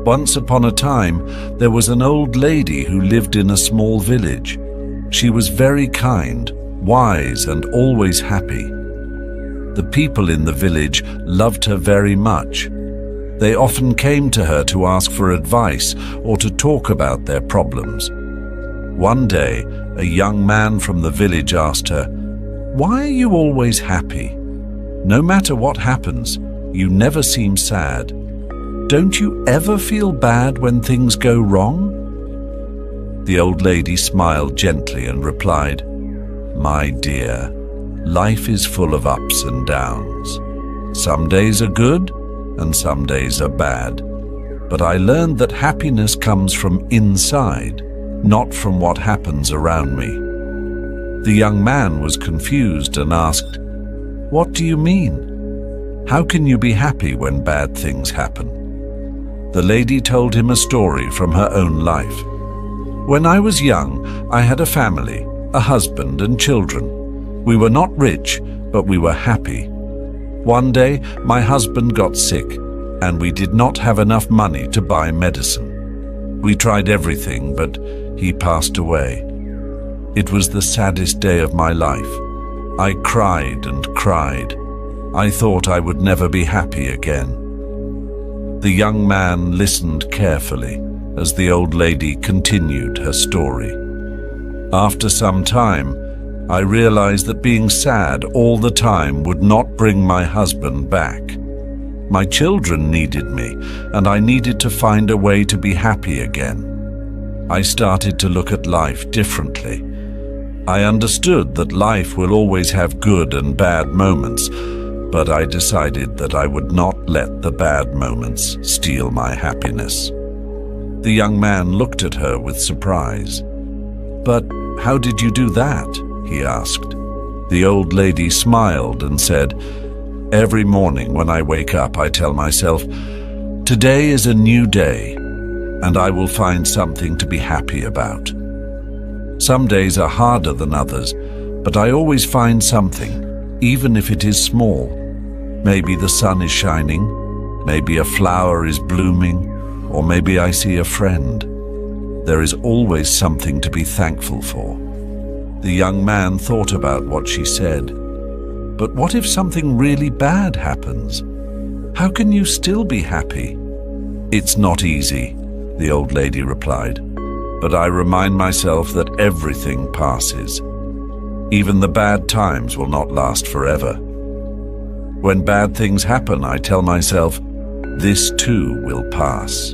Once upon a time, there was an old lady who lived in a small village. She was very kind, wise, and always happy. The people in the village loved her very much. They often came to her to ask for advice or to talk about their problems. One day, a young man from the village asked her, "Why are you always happy? No matter what happens, you never seem sad. Don't you ever feel bad when things go wrong?" The old lady smiled gently and replied, "My dear, life is full of ups and downs. Some days are good and some days are bad. But I learned that happiness comes from inside, not from what happens around me." The young man was confused and asked, "What do you mean? How can you be happy when bad things happen?" The lady told him a story from her own life. "When I was young, I had a family, a husband and children. We were not rich, but we were happy. One day, my husband got sick, and we did not have enough money to buy medicine. We tried everything, but he passed away. It was the saddest day of my life. I cried and cried. I thought I would never be happy again." The young man listened carefully as the old lady continued her story. "After some time, I realized that being sad all the time would not bring my husband back. My children needed me, and I needed to find a way to be happy again. I started to look at life differently. I understood that life will always have good and bad moments, but I decided that I would not let the bad moments steal my happiness." The young man looked at her with surprise. "But how did you do that?" he asked. The old lady smiled and said, "Every morning when I wake up, I tell myself, today is a new day, and I will find something to be happy about. Some days are harder than others, but I always find something, even if it is small. Maybe the sun is shining, maybe a flower is blooming, or maybe I see a friend. There is always something to be thankful for." The young man thought about what she said. "But what if something really bad happens? How can you still be happy?" "It's not easy," the old lady replied. "But I remind myself that everything passes. Even the bad times will not last forever. When bad things happen, I tell myself, this too will pass.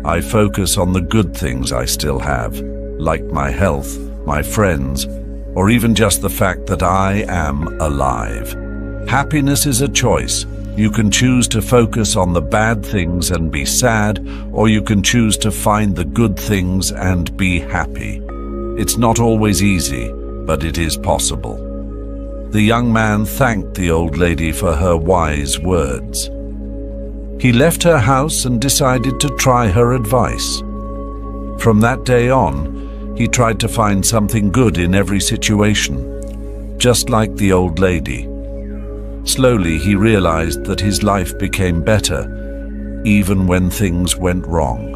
I focus on the good things I still have, like my health, my friends, or even just the fact that I am alive. Happiness is a choice. You can choose to focus on the bad things and be sad, or you can choose to find the good things and be happy. It's not always easy, but it is possible." The young man thanked the old lady for her wise words. He left her house and decided to try her advice. From that day on, he tried to find something good in every situation, just like the old lady. Slowly, he realized that his life became better, even when things went wrong.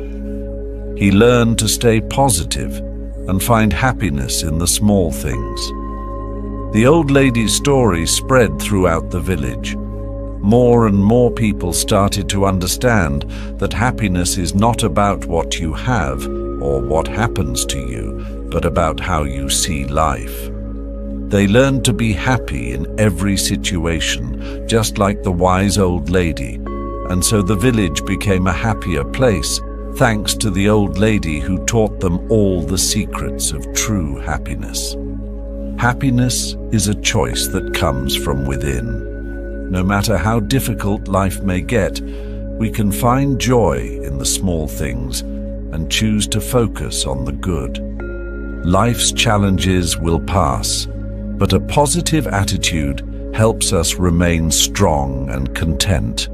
He learned to stay positive and find happiness in the small things. The old lady's story spread throughout the village. More and more people started to understand that happiness is not about what you have or what happens to you, but about how you see life. They learned to be happy in every situation, just like the wise old lady, and so the village became a happier place, thanks to the old lady who taught them all the secrets of true happiness. Happiness is a choice that comes from within. No matter how difficult life may get, we can find joy in the small things and choose to focus on the good. Life's challenges will pass, but a positive attitude helps us remain strong and content.